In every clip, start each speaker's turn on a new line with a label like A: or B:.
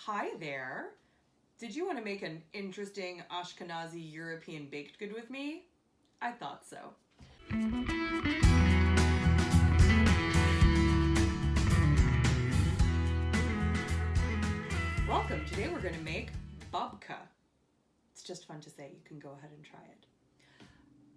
A: Hi there. Did you want to make an interesting Ashkenazi European baked good with me? I thought so. Welcome. Today we're going to make babka. It's just fun to say. You can go ahead and try it.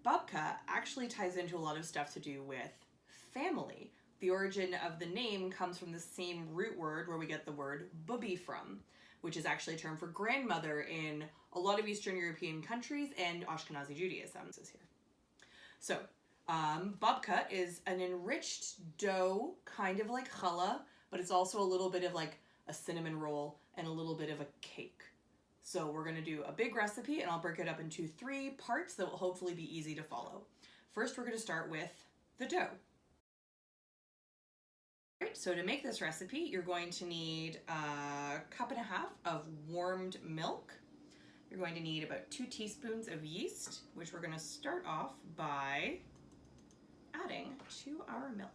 A: Babka actually ties into a lot of stuff to do with family. The origin of the name comes from the same root word where we get the word bubi from, which is actually a term for grandmother in a lot of Eastern European countries and Ashkenazi Judaism. This is here. So, babka is an enriched dough, kind of like challah, but it's also a little bit of like a cinnamon roll and a little bit of a cake. So we're going to do a big recipe, and I'll break it up into 3 parts that will hopefully be easy to follow. First, we're going to start with the dough. Right, so to make this recipe, you're going to need a 1.5 cups of warmed milk. You're going to need about 2 teaspoons of yeast, which we're going to start off by adding to our milk.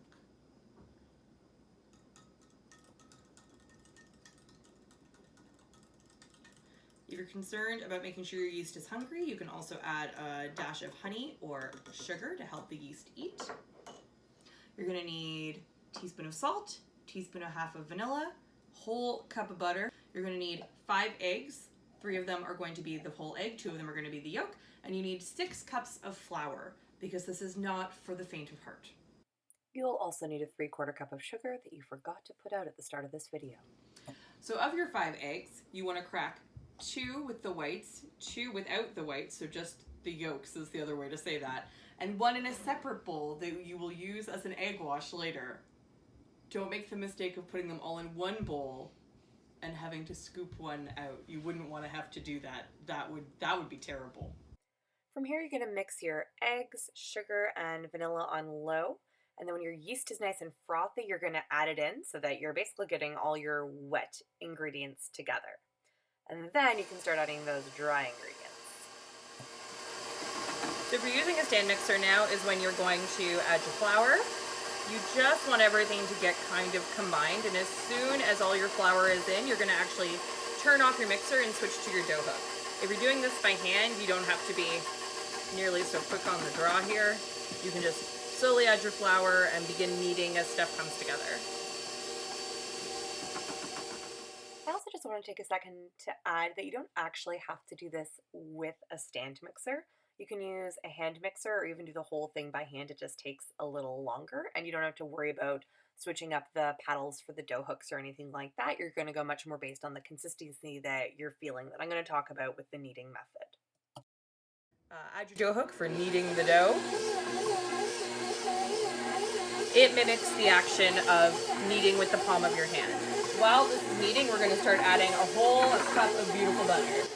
A: If you're concerned about making sure your yeast is hungry, you can also add a dash of honey or sugar to help the yeast eat. You're going to need teaspoon of salt, teaspoon and a half of vanilla, whole cup of butter. You're going to need 5 eggs. 3 of them are going to be the whole egg, 2 of them are going to be the yolk, and you need 6 cups of flour because this is not for the faint of heart.
B: You'll also need a 3/4 cup of sugar that you forgot to put out at the start of this video.
A: So of your 5 eggs, you want to crack 2 with the whites, 2 without the whites, so just the yolks is the other way to say that, and 1 in a separate bowl that you will use as an egg wash later. Don't make the mistake of putting them all in one bowl and having to scoop one out. You wouldn't want to have to do that. That would be terrible.
B: From here, you're going to mix your eggs, sugar, and vanilla on low. And then when your yeast is nice and frothy, you're going to add it in so that you're basically getting all your wet ingredients together. And then you can start adding those dry ingredients.
A: So if you're using a stand mixer now is when you're going to add your flour. You just want everything to get kind of combined, and as soon as all your flour is in, you're going to actually turn off your mixer and switch to your dough hook. If you're doing this by hand, you don't have to be nearly so quick on the draw here. You can just slowly add your flour and begin kneading as stuff comes together.
B: I also just want to take a second to add that you don't actually have to do this with a stand mixer. You can use a hand mixer or even do the whole thing by hand. It just takes a little longer, and you don't have to worry about switching up the paddles for the dough hooks or anything like that. You're going to go much more based on the consistency that you're feeling that I'm going to talk about with the kneading method.
A: Add your dough hook for kneading the dough. It mimics the action of kneading with the palm of your hand. While this is kneading, we're going to start adding a whole cup of beautiful butter.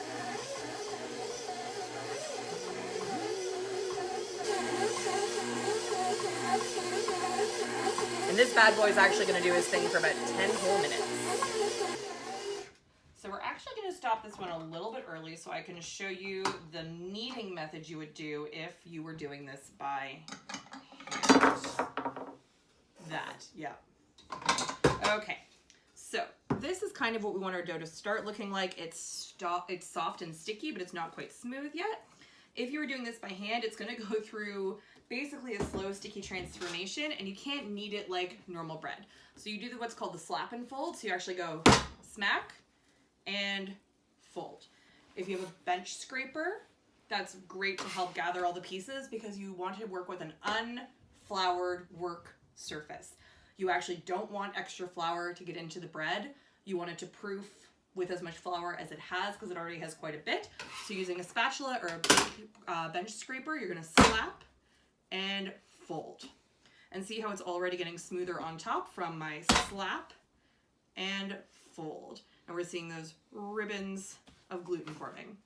A: And this bad boy is actually going to do his thing for about 10 whole minutes. So we're actually going to stop this one a little bit early so I can show you the kneading method you would do if you were doing this by hand. That, yeah. Okay, so this is kind of what we want our dough to start looking like. It's soft and sticky, but it's not quite smooth yet. If you were doing this by hand, it's going to go through basically a slow, sticky transformation, and you can't knead it like normal bread. So you do what's called the slap and fold. So you actually go smack and fold. If you have a bench scraper, that's great to help gather all the pieces because you want to work with an unfloured work surface. You actually don't want extra flour to get into the bread. You want it to proof with as much flour as it has because it already has quite a bit. So using a spatula or a big bench scraper, you're going to slap and fold. And see how it's already getting smoother on top from my slap and fold. And we're seeing those ribbons of gluten forming.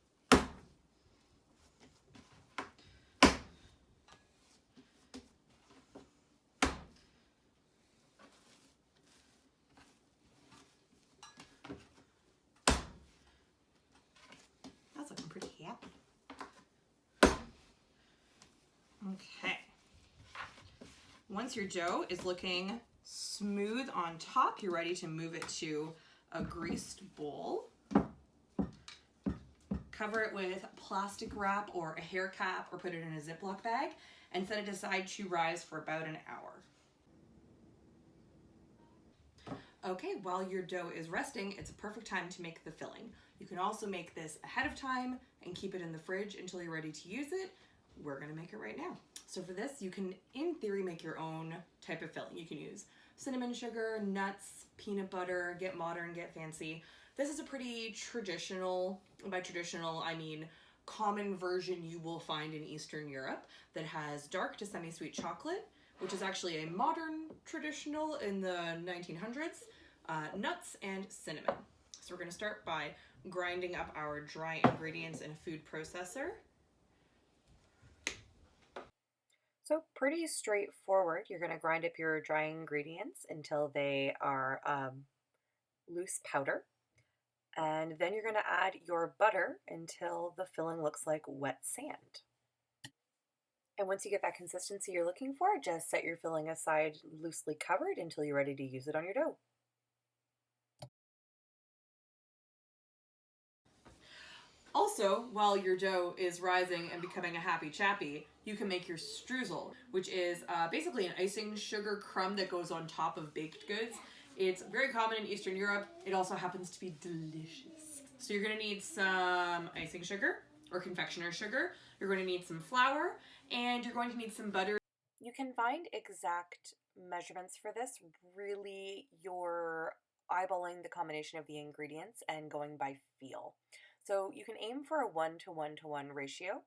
A: That's looking pretty happy. Okay. Once your dough is looking smooth on top, you're ready to move it to a greased bowl. Cover it with plastic wrap or a hair cap, or put it in a Ziploc bag and set it aside to rise for about an hour. Okay, while your dough is resting, it's a perfect time to make the filling. You can also make this ahead of time and keep it in the fridge until you're ready to use it. We're gonna make it right now. So for this, you can, in theory, make your own type of filling. You can use cinnamon sugar, nuts, peanut butter, get modern, get fancy. This is a pretty traditional, by traditional, I mean common version you will find in Eastern Europe that has dark to semi-sweet chocolate, which is actually a modern traditional in the 1900s, nuts and cinnamon. So we're gonna start by grinding up our dry ingredients in a food processor.
B: So pretty straightforward. You're going to grind up your dry ingredients until they are loose powder. And then you're going to add your butter until the filling looks like wet sand. And once you get that consistency you're looking for, just set your filling aside loosely covered until you're ready to use it on your dough.
A: Also, while your dough is rising and becoming a happy chappy, you can make your streusel, which is basically an icing sugar crumb that goes on top of baked goods. It's very common in Eastern Europe. It also happens to be delicious. So you're gonna need some icing sugar or confectioner sugar. You're going to need some flour, and you're going to need some butter.
B: You can find exact measurements for this. Really, you're eyeballing the combination of the ingredients and going by feel. So you can aim for a 1:1:1 ratio.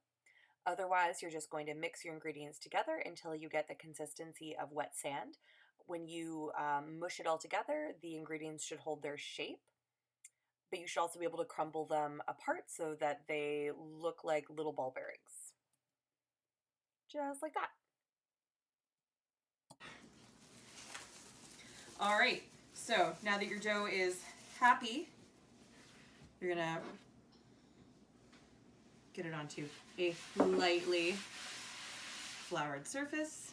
B: Otherwise, you're just going to mix your ingredients together until you get the consistency of wet sand. When you mush it all together, the ingredients should hold their shape, but you should also be able to crumble them apart so that they look like little ball bearings. Just like that.
A: All right, so now that your dough is happy, you're gonna get it onto a lightly floured surface.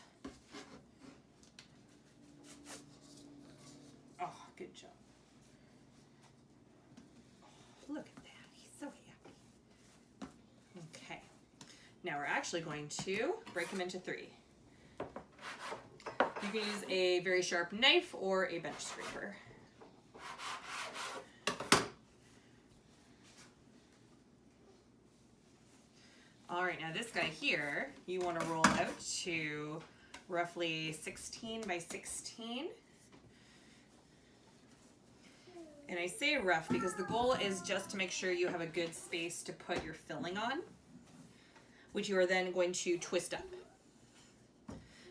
A: Oh, good job. Oh, look at that, he's so happy. Okay, now we're actually going to break them into 3. You can use a very sharp knife or a bench scraper. All right, now this guy here, you want to roll out to roughly 16 by 16. And I say rough because the goal is just to make sure you have a good space to put your filling on, which you are then going to twist up.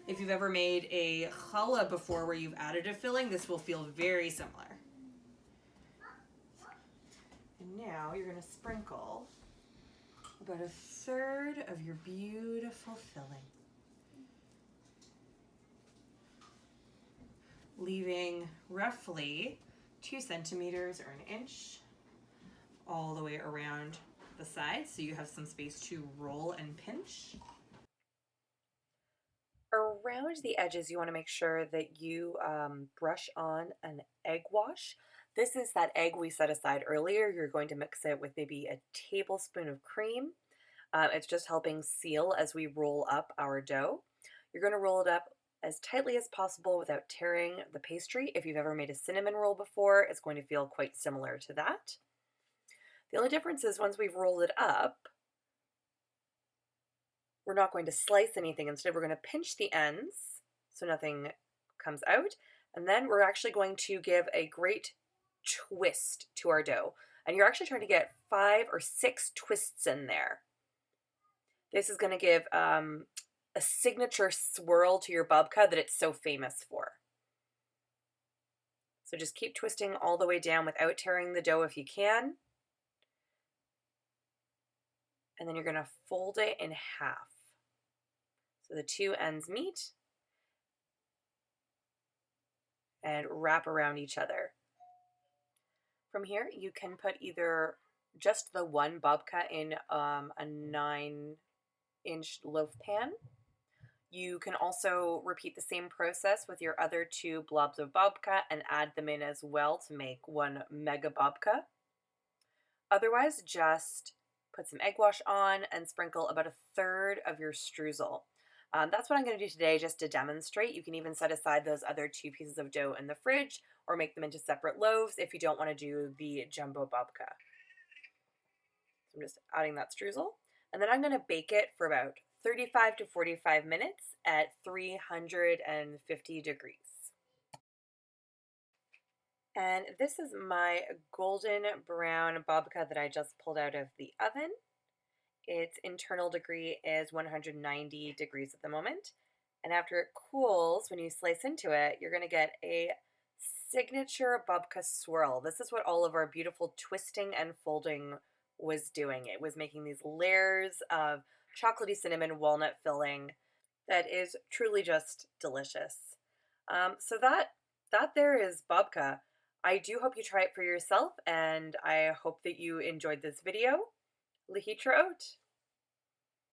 A: If you've ever made a challah before where you've added a filling, this will feel very similar. And now you're going to sprinkle about 1/3 of your beautiful filling, leaving roughly 2 centimeters or 1 inch all the way around the sides so you have some space to roll and pinch.
B: Around the edges, you want to make sure that you brush on an egg wash. This is that egg we set aside earlier. You're going to mix it with maybe a tablespoon of cream. It's just helping seal as we roll up our dough. You're going to roll it up as tightly as possible without tearing the pastry. If you've ever made a cinnamon roll before, it's going to feel quite similar to that. The only difference is once we've rolled it up, we're not going to slice anything. Instead, we're going to pinch the ends so nothing comes out. And then we're actually going to give a great twist to our dough. And you're actually trying to get 5 or 6 twists in there. This is going to give a signature swirl to your babka that it's so famous for. So just keep twisting all the way down without tearing the dough if you can. And then you're going to fold it in half. So the 2 ends meet and wrap around each other. From here, you can put either just the one babka in a 9-inch loaf pan. You can also repeat the same process with your other 2 blobs of babka and add them in as well to make 1 mega babka. Otherwise, just put some egg wash on and sprinkle about 1/3 of your streusel. That's what I'm going to do today just to demonstrate. You can even set aside those other 2 pieces of dough in the fridge or make them into separate loaves if you don't want to do the jumbo babka. So I'm just adding that streusel. And then I'm going to bake it for about 35 to 45 minutes at 350 degrees. And this is my golden brown babka that I just pulled out of the oven. Its internal degree is 190 degrees at the moment. And after it cools, when you slice into it, you're going to get a signature babka swirl. This is what all of our beautiful twisting and folding was doing. It was making these layers of chocolatey cinnamon walnut filling that is truly just delicious. So that there is babka. I do hope you try it for yourself, and I hope that you enjoyed this video. Lehitraot.